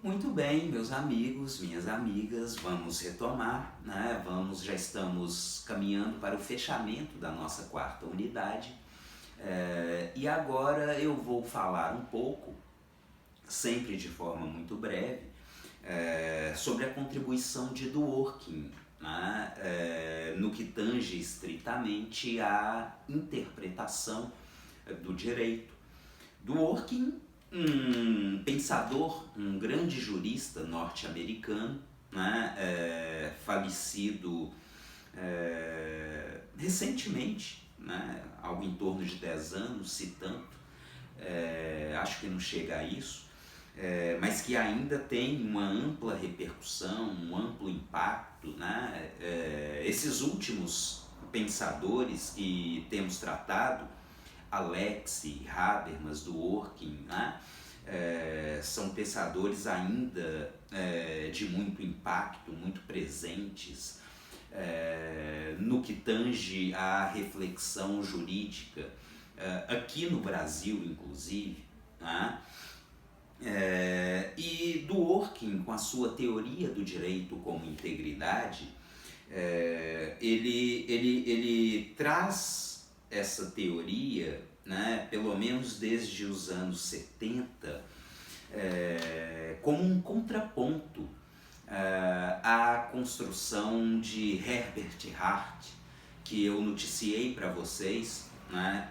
Muito bem, meus amigos, minhas amigas, vamos retomar, né? Já estamos caminhando para o fechamento da nossa quarta unidade. E agora eu vou falar um pouco, sempre de forma muito breve, sobre a contribuição de Dworkin, né? No que tange estritamente à interpretação do direito. Dworkin, um pensador, um grande jurista norte-americano, né, falecido recentemente, né, algo em torno de 10 anos, se tanto, acho que não chega a isso, mas que ainda tem uma ampla repercussão, um amplo impacto. Né? Esses últimos pensadores que temos tratado, Alexis, Habermas, Dworkin, né? São pensadores ainda de muito impacto, muito presentes no que tange à reflexão jurídica, aqui no Brasil, inclusive. Né? E Dworkin, com a sua teoria do direito como integridade, ele traz essa teoria, né, pelo menos desde os anos 70, como um contraponto à construção de Herbert Hart, que eu noticiei para vocês, né,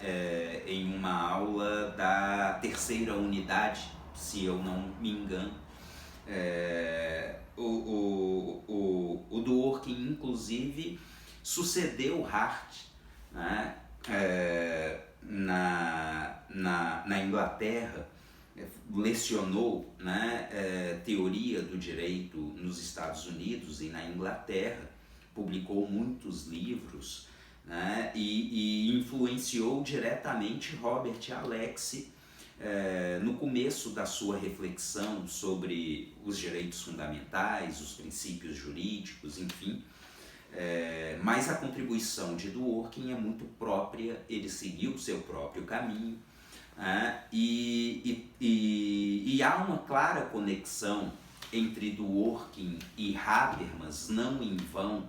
em uma aula da terceira unidade, se eu não me engano. O Dworkin, inclusive, sucedeu Hart, né, na Inglaterra, lecionou, né, teoria do direito nos Estados Unidos e na Inglaterra, publicou muitos livros, né, e influenciou diretamente Robert Alexis no começo da sua reflexão sobre os direitos fundamentais, os princípios jurídicos, enfim. Mas a contribuição de Dworkin é muito própria, ele seguiu o seu próprio caminho, e há uma clara conexão entre Dworkin e Habermas. Não em vão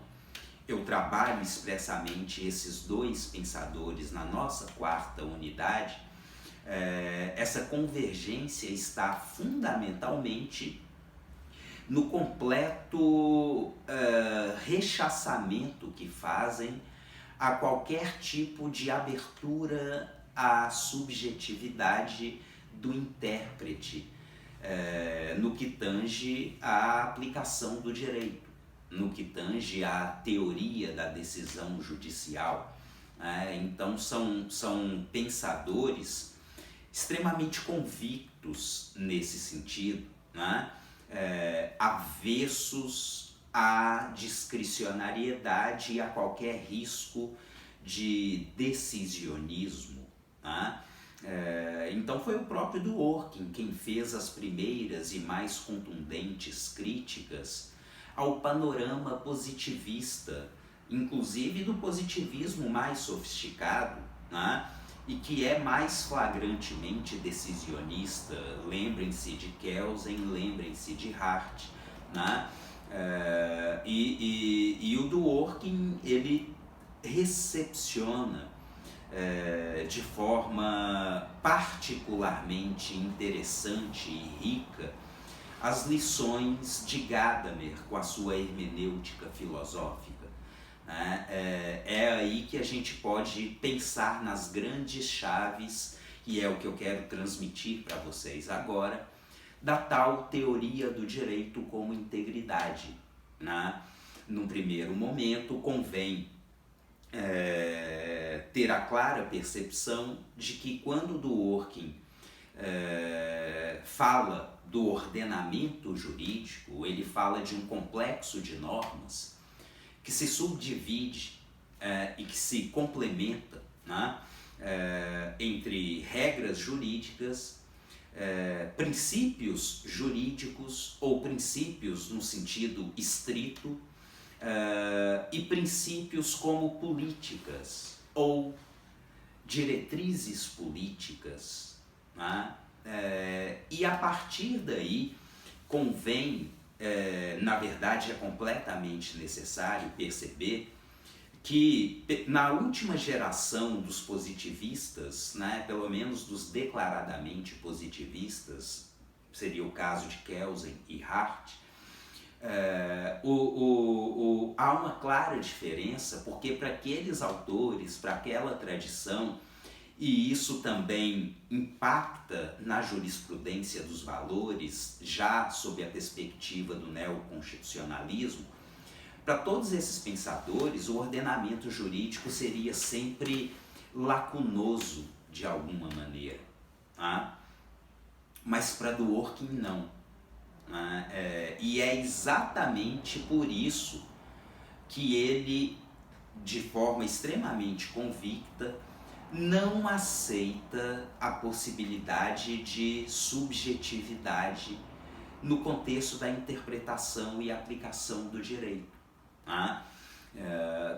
eu trabalho expressamente esses dois pensadores na nossa quarta unidade. Essa convergência está fundamentalmente no completo rechaçamento que fazem a qualquer tipo de abertura à subjetividade do intérprete no que tange à aplicação do direito, no que tange à teoria da decisão judicial. Então são pensadores extremamente convictos nesse sentido, né? Avessos à discricionariedade e a qualquer risco de decisionismo. Né? Então foi o próprio Dworkin quem fez as primeiras e mais contundentes críticas ao panorama positivista, inclusive do positivismo mais sofisticado, né? E que é mais flagrantemente decisionista. Lembrem-se de Kelsen, lembrem-se de Hart. Né? E o Dworkin, ele recepciona de forma particularmente interessante e rica as lições de Gadamer com a sua hermenêutica filosófica. É aí que a gente pode pensar nas grandes chaves, e é o que eu quero transmitir para vocês agora, da tal teoria do direito como integridade. Né? Num primeiro momento, convém ter a clara percepção de que quando Dworkin fala do ordenamento jurídico, ele fala de um complexo de normas que se subdivide e que se complementa, né, entre regras jurídicas, princípios jurídicos ou princípios no sentido estrito, e princípios como políticas ou diretrizes políticas. Né? E a partir daí convém, na verdade é completamente necessário perceber que na última geração dos positivistas, né, pelo menos dos declaradamente positivistas, seria o caso de Kelsen e Hart, há uma clara diferença, porque para aqueles autores, para aquela tradição, e isso também impacta na jurisprudência dos valores, já sob a perspectiva do neoconstitucionalismo, para todos esses pensadores, o ordenamento jurídico seria sempre lacunoso de alguma maneira. Tá? Mas para Dworkin não. E é exatamente por isso que ele, de forma extremamente convicta, não aceita a possibilidade de subjetividade no contexto da interpretação e aplicação do direito.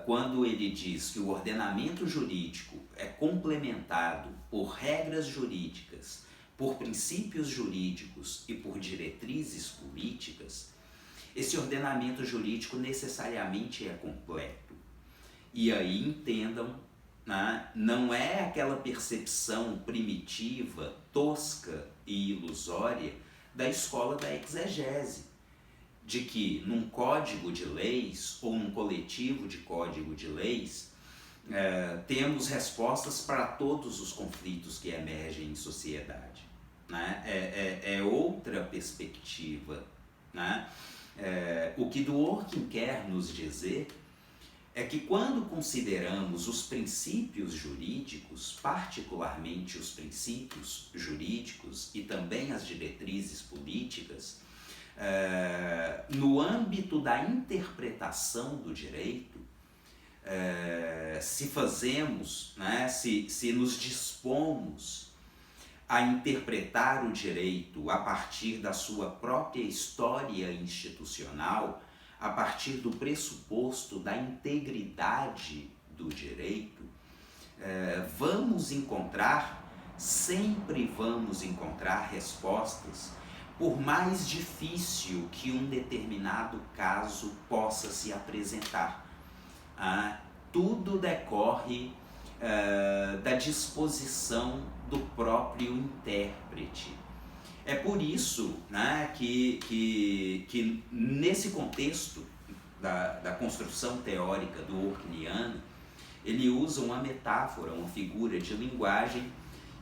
Quando ele diz que o ordenamento jurídico é complementado por regras jurídicas, por princípios jurídicos e por diretrizes políticas, esse ordenamento jurídico necessariamente é completo. E aí entendam, não é aquela percepção primitiva, tosca e ilusória da escola da exegese, de que num código de leis ou num coletivo de código de leis temos respostas para todos os conflitos que emergem em sociedade. É outra perspectiva. O que Dworkin quer nos dizer é que quando consideramos os princípios jurídicos, particularmente os princípios jurídicos e também as diretrizes políticas, no âmbito da interpretação do direito, se fazemos, se nos dispomos a interpretar o direito a partir da sua própria história institucional, a partir do pressuposto da integridade do direito, sempre vamos encontrar respostas, por mais difícil que um determinado caso possa se apresentar. Tudo decorre da disposição do próprio intérprete. É por isso que nesse contexto da construção teórica dworkiniana, ele usa uma metáfora, uma figura de linguagem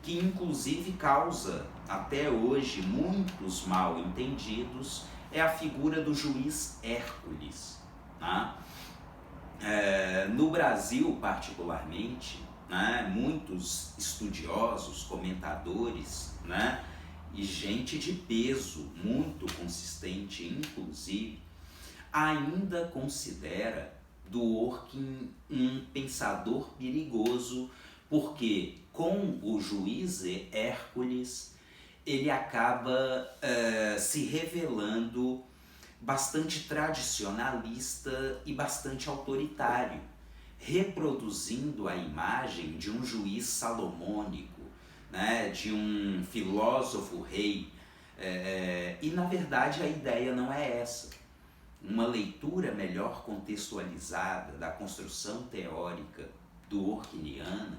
que inclusive causa até hoje muitos mal entendidos, é a figura do juiz Hércules. No Brasil particularmente, muitos estudiosos, comentadores, e gente de peso muito consistente, inclusive, ainda considera Dworkin um pensador perigoso, porque com o juiz Hércules ele acaba se revelando bastante tradicionalista e bastante autoritário, reproduzindo a imagem de um juiz salomônico, de um filósofo rei, e na verdade a ideia não é essa. Uma leitura melhor contextualizada da construção teórica dworkiniana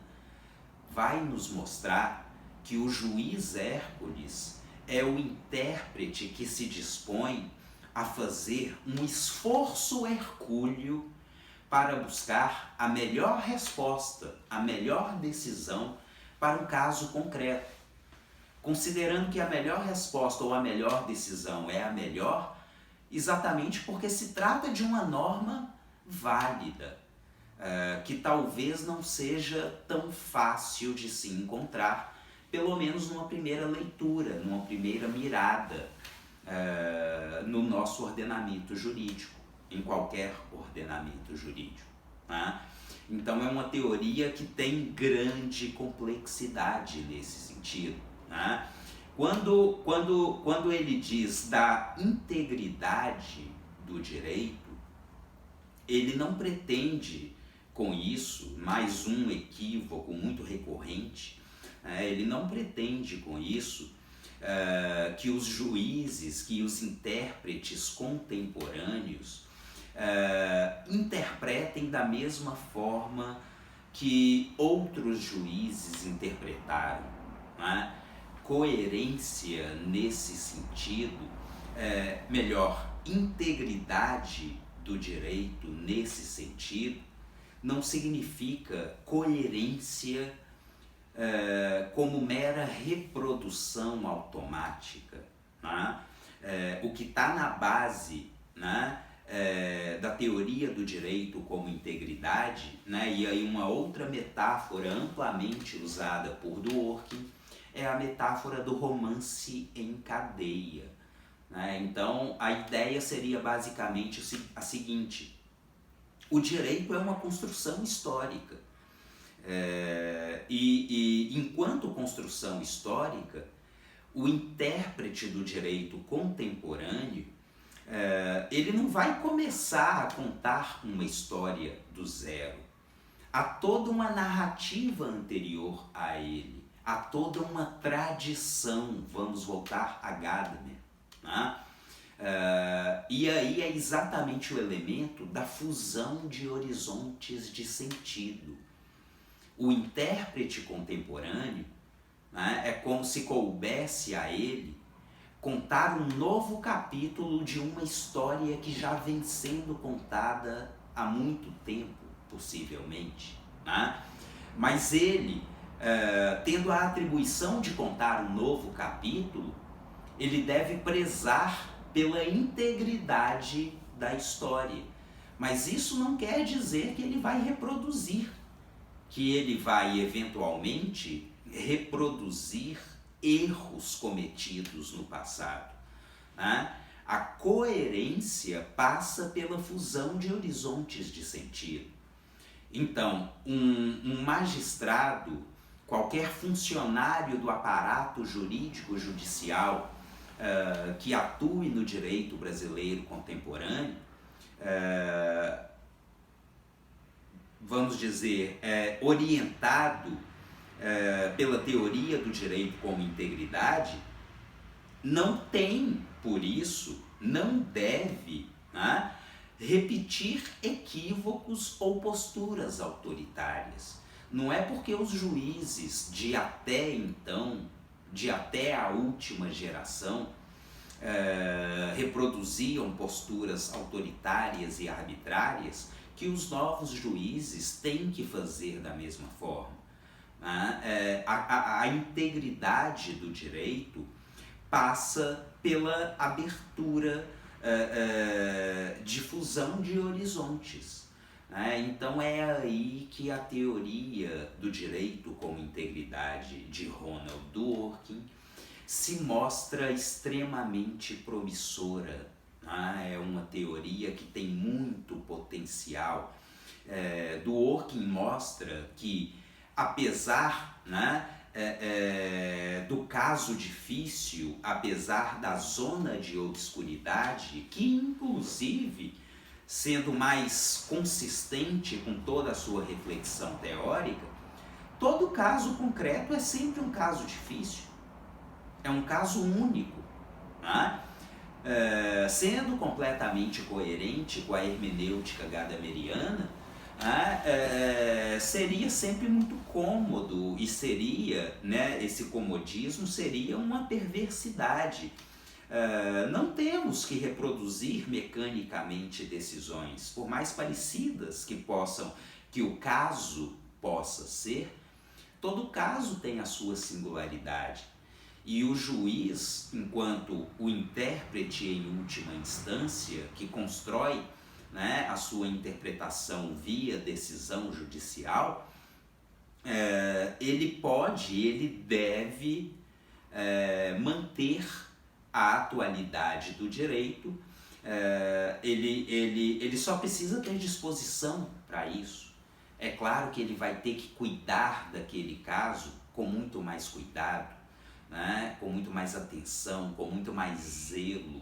vai nos mostrar que o juiz Hércules é o intérprete que se dispõe a fazer um esforço hercúleo para buscar a melhor resposta, a melhor decisão para um caso concreto. Considerando que a melhor resposta ou a melhor decisão é a melhor, exatamente porque se trata de uma norma válida, que talvez não seja tão fácil de se encontrar, pelo menos numa primeira leitura, numa primeira mirada no nosso ordenamento jurídico, em qualquer ordenamento jurídico. Então é uma teoria que tem grande complexidade nesse sentido. Quando ele diz da integridade do direito, ele não pretende com isso, mais um equívoco muito recorrente, ele não pretende com isso que os juízes, que os intérpretes contemporâneos interpretem da mesma forma que outros juízes interpretaram, né? Coerência nesse sentido, melhor, integridade do direito nesse sentido, não significa coerência como mera reprodução automática, né? O que está na base, né, da teoria do direito como integridade, né, e aí uma outra metáfora amplamente usada por Dworkin é a metáfora do romance em cadeia, né? Então a ideia seria basicamente a seguinte: o direito é uma construção histórica. E enquanto construção histórica, o intérprete do direito contemporâneo, ele não vai começar a contar uma história do zero. Há toda uma narrativa anterior a ele, há toda uma tradição. Vamos voltar a Gadamer, né? E aí é exatamente o elemento da fusão de horizontes de sentido. O intérprete contemporâneo, né, é como se coubesse a ele contar um novo capítulo de uma história que já vem sendo contada há muito tempo, possivelmente, né? Mas ele, tendo a atribuição de contar um novo capítulo, ele deve prezar pela integridade da história. Mas isso não quer dizer que ele vai reproduzir, que ele vai eventualmente reproduzir erros cometidos no passado, né? A coerência passa pela fusão de horizontes de sentido. Então, um magistrado, qualquer funcionário do aparato jurídico judicial que atue no direito brasileiro contemporâneo, vamos dizer, orientado pela teoria do direito como integridade, não tem, por isso, não deve, né, repetir equívocos ou posturas autoritárias. Não é porque os juízes de até então, de até a última geração, reproduziam posturas autoritárias e arbitrárias, que os novos juízes têm que fazer da mesma forma. A integridade do direito passa pela abertura, difusão de horizontes. Então é aí que a teoria do direito como integridade de Ronald Dworkin se mostra extremamente promissora. É uma teoria que tem muito potencial. Dworkin mostra que, apesar, né, do caso difícil, apesar da zona de obscuridade, que inclusive, sendo mais consistente com toda a sua reflexão teórica, todo caso concreto é sempre um caso difícil, é um caso único, né? Sendo completamente coerente com a hermenêutica gadameriana, seria sempre muito cômodo, e seria, né, esse comodismo seria uma perversidade. Não temos que reproduzir mecanicamente decisões, por mais parecidas que o caso possa ser. Todo caso tem a sua singularidade. E o juiz, enquanto o intérprete em última instância, que constrói, né, a sua interpretação via decisão judicial, ele deve manter a atualidade do direito. Ele só precisa ter disposição para isso. É claro que ele vai ter que cuidar daquele caso com muito mais cuidado, né? Com muito mais atenção, com muito mais zelo.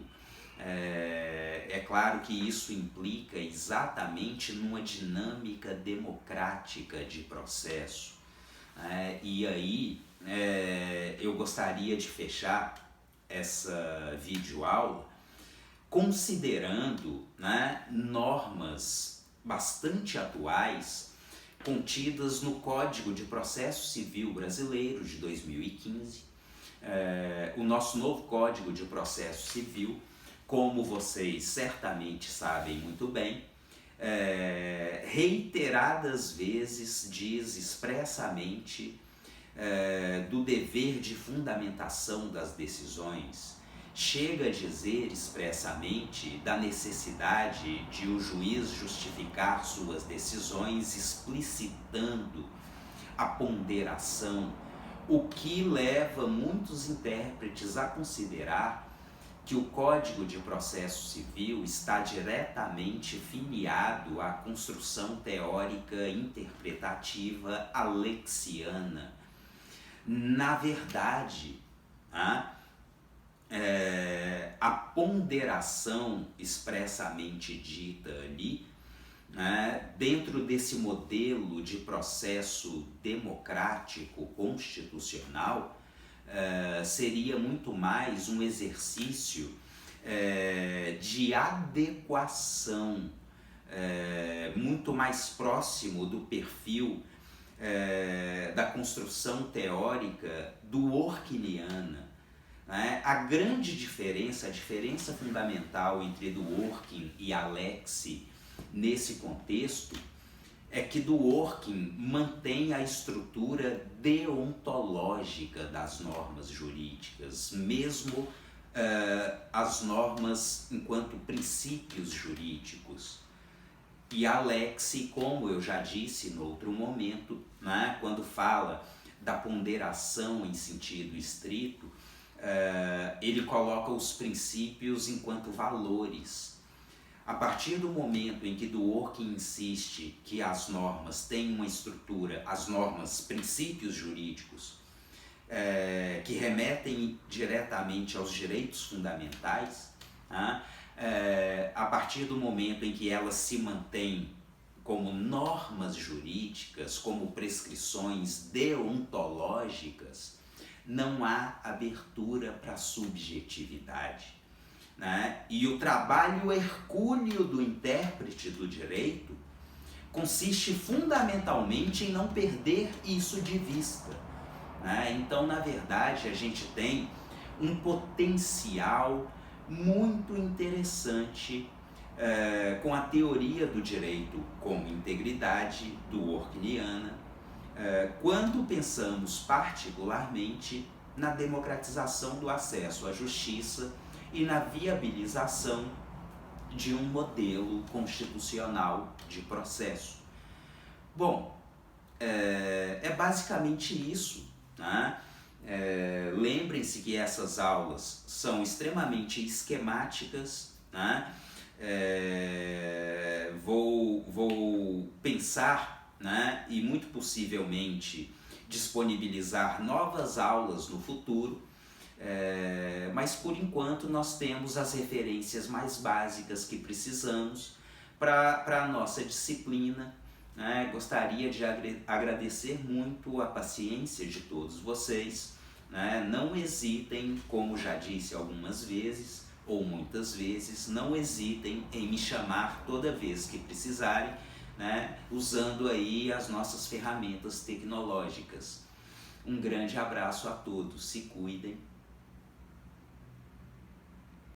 É claro que isso implica exatamente numa dinâmica democrática de processo. E aí eu gostaria de fechar essa videoaula considerando, né, normas bastante atuais contidas no Código de Processo Civil Brasileiro de 2015. O nosso novo Código de Processo Civil, como vocês certamente sabem muito bem, reiteradas vezes diz expressamente do dever de fundamentação das decisões, chega a dizer expressamente da necessidade de o juiz justificar suas decisões, explicitando a ponderação, o que leva muitos intérpretes a considerar que o Código de Processo Civil está diretamente filiado à construção teórica interpretativa alexiana. Na verdade, a ponderação expressamente dita ali, dentro desse modelo de processo democrático constitucional, seria muito mais um exercício de adequação, muito mais próximo do perfil da construção teórica do Dworkiniana. A grande diferença, a diferença fundamental entre Dworkin e Alexis nesse contexto é que Dworkin mantém a estrutura deontológica das normas jurídicas, mesmo as normas enquanto princípios jurídicos. E Alexis, como eu já disse no outro momento, quando fala da ponderação em sentido estrito, ele coloca os princípios enquanto valores. A partir do momento em que Dworkin insiste que as normas têm uma estrutura, as normas, princípios jurídicos, que remetem diretamente aos direitos fundamentais, a partir do momento em que elas se mantêm como normas jurídicas, como prescrições deontológicas, não há abertura para subjetividade. E o trabalho hercúleo do intérprete do direito consiste fundamentalmente em não perder isso de vista. Então, na verdade, a gente tem um potencial muito interessante com a teoria do direito com integridade dworkiniana, quando pensamos particularmente na democratização do acesso à justiça e na viabilização de um modelo constitucional de processo. Bom, é basicamente isso. Lembrem-se que essas aulas são extremamente esquemáticas. Vou pensar, e muito possivelmente disponibilizar novas aulas no futuro, mas por enquanto nós temos as referências mais básicas que precisamos para a nossa disciplina. Gostaria de agradecer muito a paciência de todos vocês. Não hesitem, como já disse algumas vezes, ou muitas vezes, não hesitem em me chamar toda vez que precisarem, usando aí as nossas ferramentas tecnológicas. Um grande abraço a todos, se cuidem.